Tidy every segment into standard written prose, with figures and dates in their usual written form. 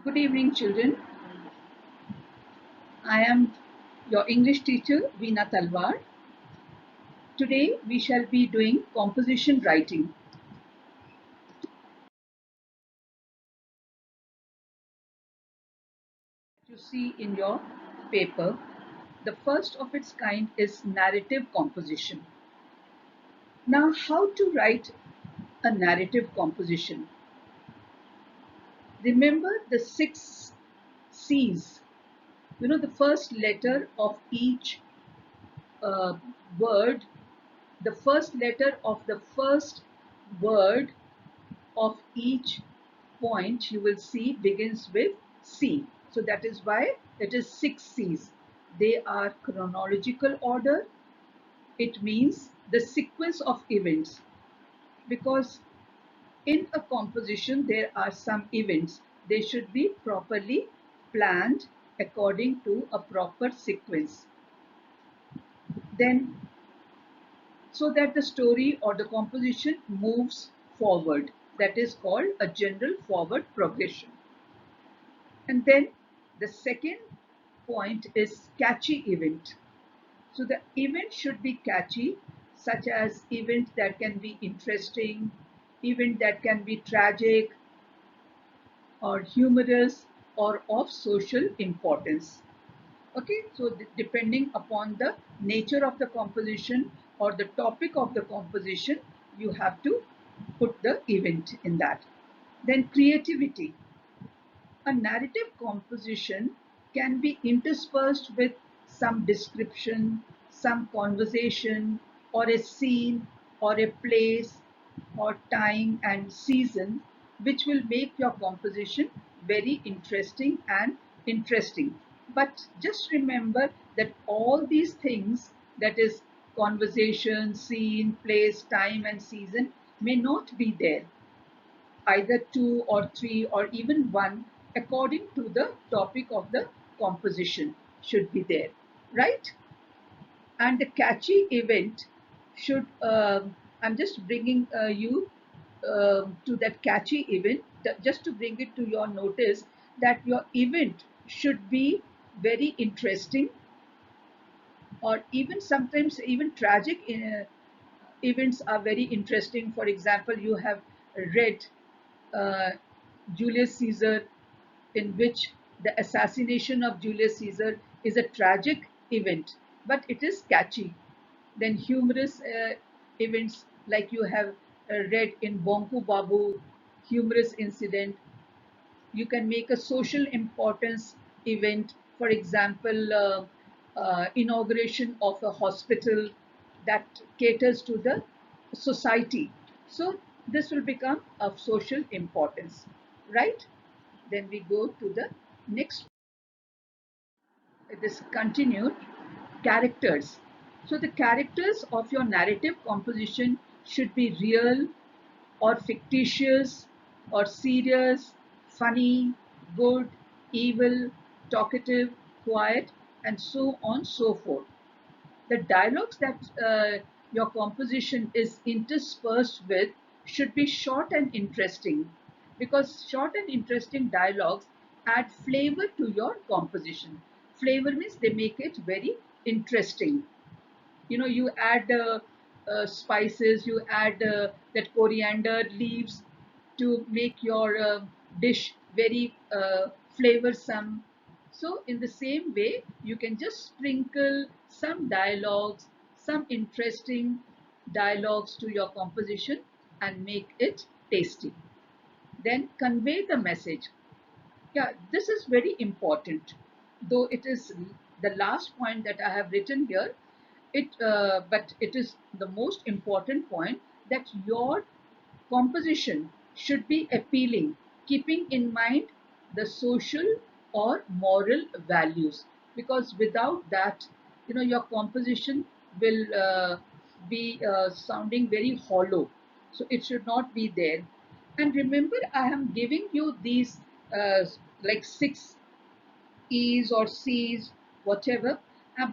Good evening, children. I am your English teacher, Veena Talwar. Today we shall be doing composition writing. You see in your paper, the first of its kind is narrative composition. Now, how to write a narrative composition? Remember the 6 C's. The first letter of each uh, word, the first letter of the first word of each point you will see begins with C. So that is why it is 6 C's. They are chronological order. It means the sequence of events, because in a composition there are some events. They should be properly planned according to a proper sequence. Then, so that the story or the composition moves forward. That is called a general forward progression. And then the second point is catchy event. So the event should be catchy, such as event that can be interesting, event that can be tragic or humorous or of social importance. Okay, so depending upon the nature of the composition or the topic of the composition, you have to put the event in that. Then creativity. A narrative composition can be interspersed with some description, some conversation, or a scene, or a place, or time and season, which will make your composition very interesting. But just remember that all these things, that is conversation, scene, place, time, and season, may not be there, either two or three or even one, according to the topic of the composition should be there, right? And the catchy event should, I'm just bringing you to that catchy event, just to bring it to your notice that your event should be very interesting, or even sometimes even tragic events are very interesting. For example, you have read uh, Julius Caesar, in which the assassination of Julius Caesar is a tragic event, but it is catchy. Then humorous events, like you have read in Bonku Babu, humorous incident. You can make a social importance event, for example, inauguration of a hospital that caters to the society. So this will become of social importance, right? Then we go to the next. This continued characters. So the characters of your narrative composition should be real or fictitious or serious, funny, good, evil, talkative, quiet, and so on so forth. The dialogues that your composition is interspersed with should be short and interesting, because short and interesting dialogues add flavor to your composition. Flavor means they make it very interesting. You add spices, you add that coriander leaves to make your dish very flavorsome. So in the same way, you can just sprinkle some dialogues, some interesting dialogues to your composition and make it tasty. Then convey the message. Yeah, this is very important. Though it is the last point that I have written here, but it is the most important point, that your composition should be appealing, keeping in mind the social or moral values. Because without that, your composition will be sounding very hollow. So it should not be there. And remember, I am giving you these uh, like 6 E's or C's, whatever,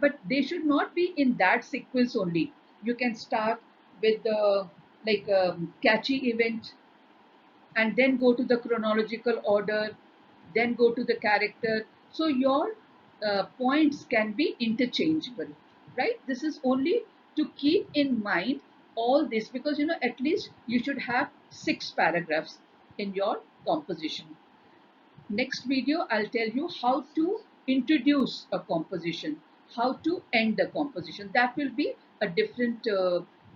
but they should not be in that sequence only. You can start with the catchy event, and then go to the chronological order, then go to the character. So your points can be interchangeable, right? This is only to keep in mind all this, because at least you should have 6 paragraphs in your composition. Next video, I'll tell you how to introduce a composition, how to end the composition. That will be a different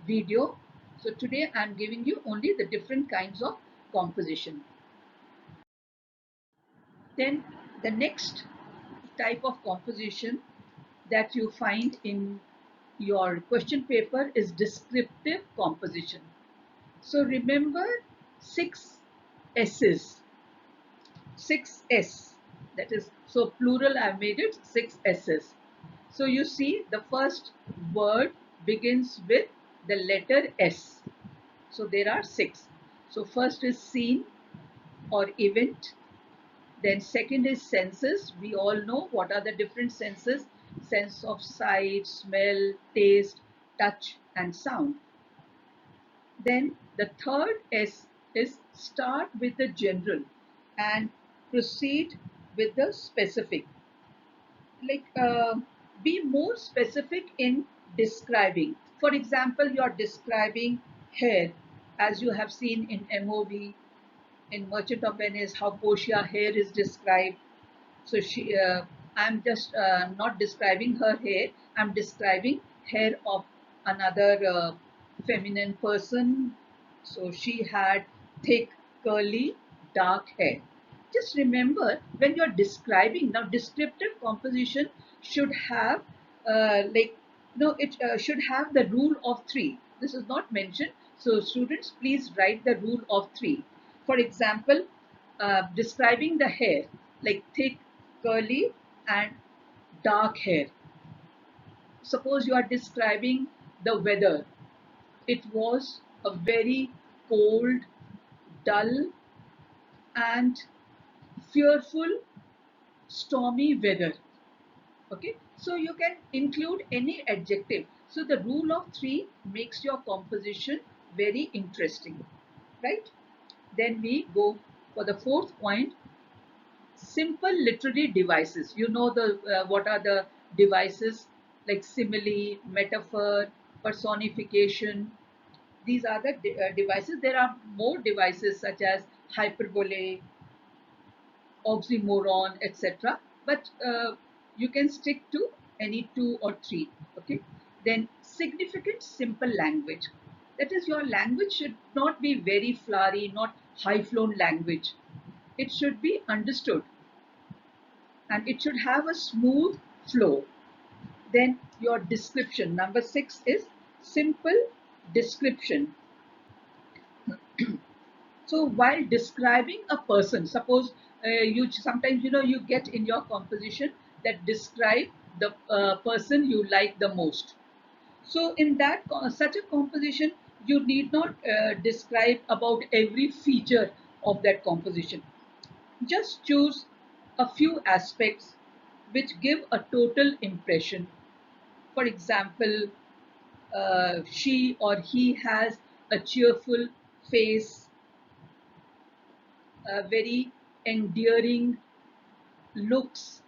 video. So today I'm giving you only the different kinds of composition. Then the next type of composition that you find in your question paper is descriptive composition. So remember 6 S's, 6S, that is, so plural I've made it 6 S's. So you see the first word begins with the letter S. So there are 6. So first is scene or event. Then second is senses. We all know what are the different senses: sense of sight, smell, taste, touch and sound. Then the third S is start with the general and proceed with the specific. Like be more specific in describing. For example, you are describing hair, as you have seen in MOV, in Merchant of Venice, how Portia hair is described. So I'm just not describing her hair. I'm describing hair of another feminine person. So she had thick, curly, dark hair. Just remember, when you're describing, now descriptive composition should have like no, it should have the rule of 3. This is not mentioned. So students, please write the rule of 3. For example, describing the hair, like thick, curly and dark hair. Suppose you are describing the weather. It was a very cold, dull and fearful, stormy weather. Okay, so you can include any adjective. So the rule of 3 makes your composition very interesting, right? Then we go for the fourth point: simple literary devices. You know the what are the devices, like simile, metaphor, personification. These are the devices. There are more devices such as hyperbole, oxymoron, etc. But you can stick to any 2 or 3. Okay. Then significant simple language. That is, your language should not be very flowery, not high flown language. It should be understood and it should have a smooth flow. Then your description. Number 6 is simple description. So while describing a person, suppose you sometimes you get in your composition that describe the person you like the most. So in that such a composition, you need not describe about every feature of that composition. Just choose a few aspects which give a total impression. For example, she or he has a cheerful face, very endearing looks,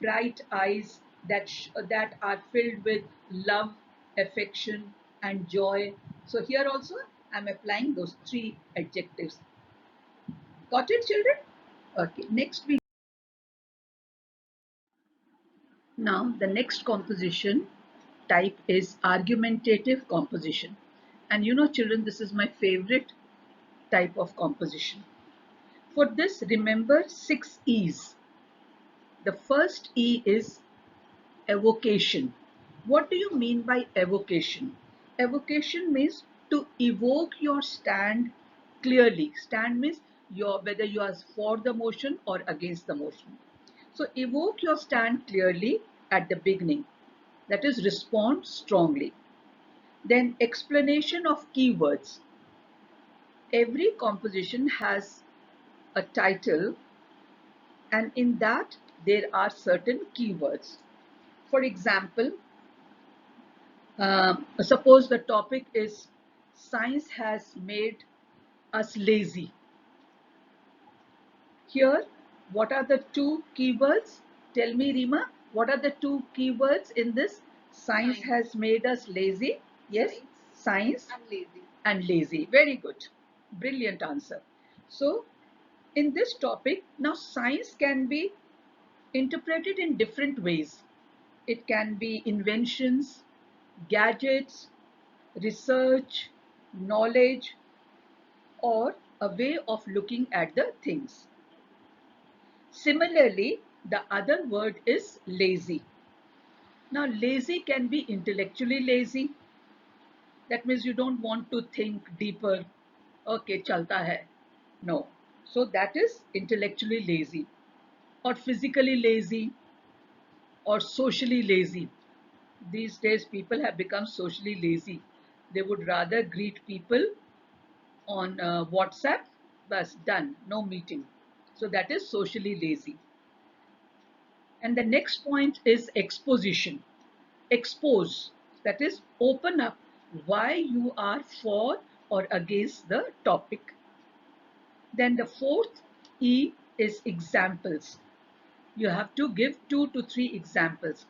bright eyes that are filled with love, affection, and joy. So here also I'm applying those 3 adjectives. Got it, children? Okay. Now the next composition type is argumentative composition. And children, this is my favorite type of composition. For this, remember 6 E's. The first E is evocation. What do you mean by evocation? Evocation means to evoke your stand clearly. Stand means whether you are for the motion or against the motion. So evoke your stand clearly at the beginning. That is, respond strongly. Then explanation of keywords. Every composition has a title, and in that there are certain keywords. For example, suppose the topic is science has made us lazy. Here What are the two keywords? Tell me, Rima, what are the two keywords in this? Science has made us lazy. Yes, science and lazy. Very good. Brilliant answer. So, in this topic, now science can be interpreted in different ways. It can be inventions, gadgets, research, knowledge, or a way of looking at the things. Similarly, the other word is lazy. Now, lazy can be intellectually lazy. That means you don't want to think deeper. Okay, chalta hai. No. So that is intellectually lazy, or physically lazy, or socially lazy. These days, people have become socially lazy. They would rather greet people on WhatsApp, bas done, no meeting. So that is socially lazy. And the next point is exposition. Expose, that is, open up why you are for or against the topic. Then the fourth E is examples. You have to give 2 to 3 examples.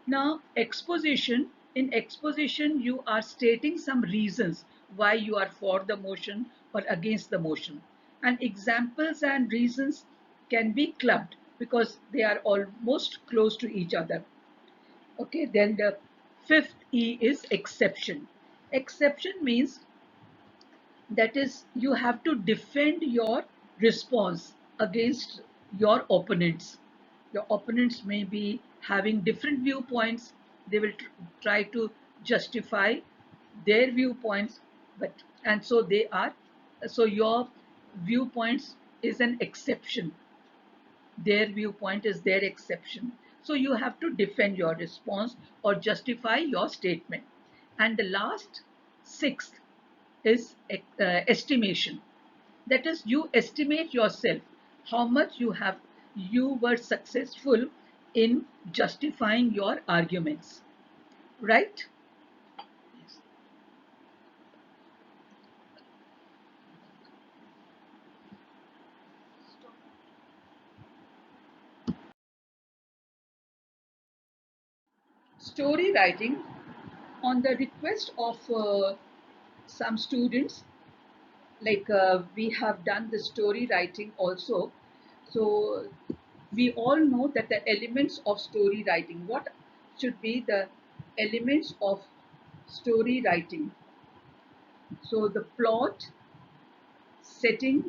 Now, in exposition, you are stating some reasons why you are for the motion or against the motion. And examples and reasons can be clubbed because they are almost close to each other. Okay, then the fifth E is exception. Exception means that is, you have to defend your response against your opponents. Your opponents may be having different viewpoints. They will try to justify their viewpoints, but and so they are. So your viewpoints is an exception. Their viewpoint is their exception. So you have to defend your response or justify your statement. And the last, sixth, is estimation. That is, you estimate yourself how much you were successful in justifying your arguments, right? Story writing, on the request of some students, like we have done the story writing also. So we all know that the elements of story writing, what should be the elements of story writing? So the plot, setting,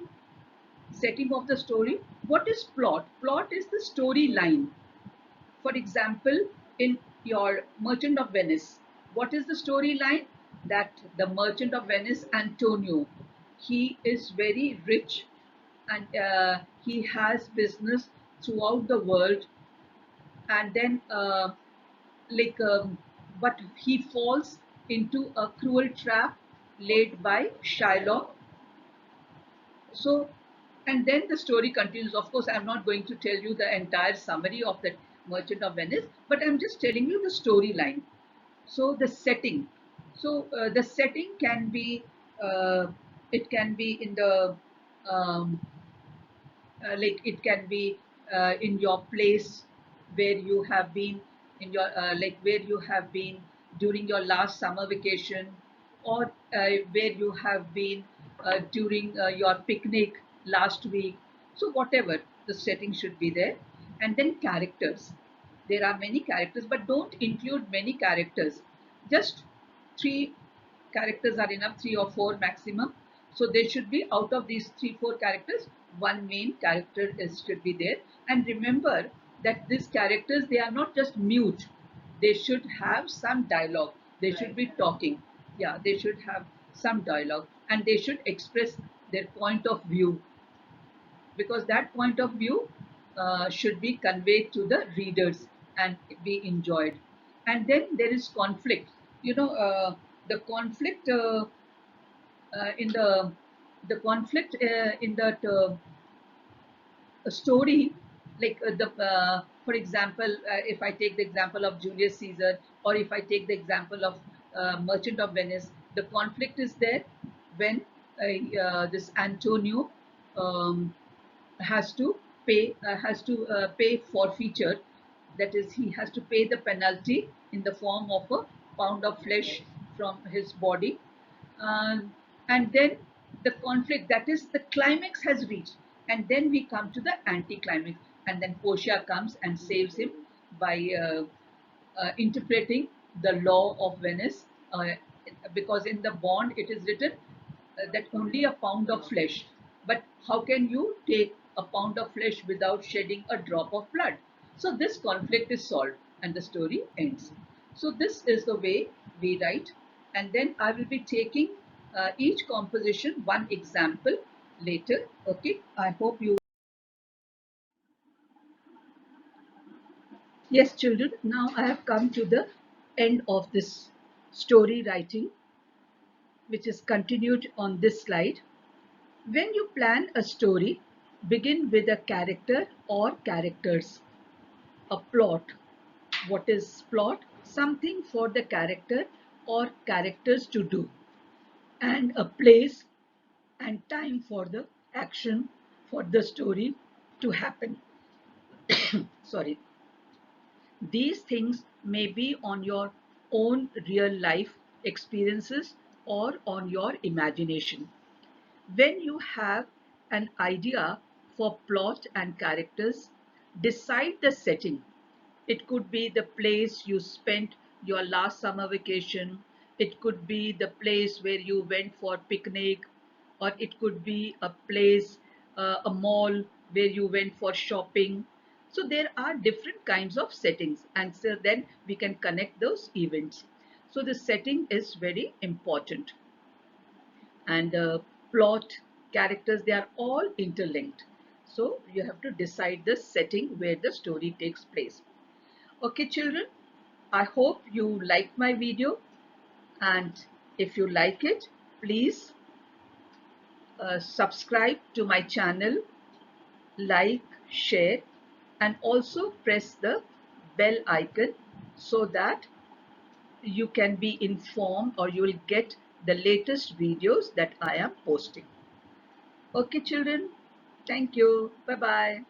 setting of the story. What is plot? Plot is the storyline. For example, in your Merchant of Venice, what is the storyline? That the Merchant of Venice, Antonio, he is very rich and he has business throughout the world, and then like but he falls into a cruel trap laid by Shylock. So, and then the story continues. Of course, I'm not going to tell you the entire summary of the Merchant of Venice, but I'm just telling you the storyline. So the setting. So the setting can be, it can be in the um, like it can be in your place where you have been, in your like where you have been during your last summer vacation, or where you have been during your picnic last week. So whatever, the setting should be there. And then characters, there are many characters, but don't include many characters. Just 3 characters are enough, 3 or 4 maximum. So there should be, out of these 3 4 characters, one main character should be there. And remember that these characters, they are not just mute. They should have some dialogue. They should be talking. Yeah, they should have some dialogue, and they should express their point of view, because that point of view should be conveyed to the readers and be enjoyed. And then there is conflict. The conflict in the conflict in that story, like for example, if I take the example of Julius Caesar, or if I take the example of Merchant of Venice, the conflict is there when this Antonio um, has to pay forfeiture. That is, he has to pay the penalty in the form of a pound of flesh from his body. Um, and then the conflict, that is, the climax has reached, and then we come to the anticlimax, and then Portia comes and saves him by interpreting the law of Venice, because in the bond it is written that only a pound of flesh. But how can you take a pound of flesh without shedding a drop of blood? So this conflict is solved and the story ends. So this is the way we write, and then I will be taking each composition one example later. Okay, I hope you. Yes, children, now I have come to the end of this story writing, which is continued on this slide. When you plan a story, begin with a character or characters. A plot. What is plot? Something for the character or characters to do. And a place and time for the action for the story to happen. Sorry. These things may be on your own real life experiences or on your imagination. When you have an idea for plot and characters, decide the setting. It could be the place you spent your last summer vacation. It could be the place where you went for picnic, or it could be a place, a mall where you went for shopping. So there are different kinds of settings, and so then we can connect those events. So the setting is very important, and plot, characters, they are all interlinked. So you have to decide the setting where the story takes place. Okay, children, I hope you liked my video, and if you like it, please subscribe to my channel, like, share, and also press the bell icon so that you can be informed, or you will get the latest videos that I am posting. Okay, children, thank you. Bye bye.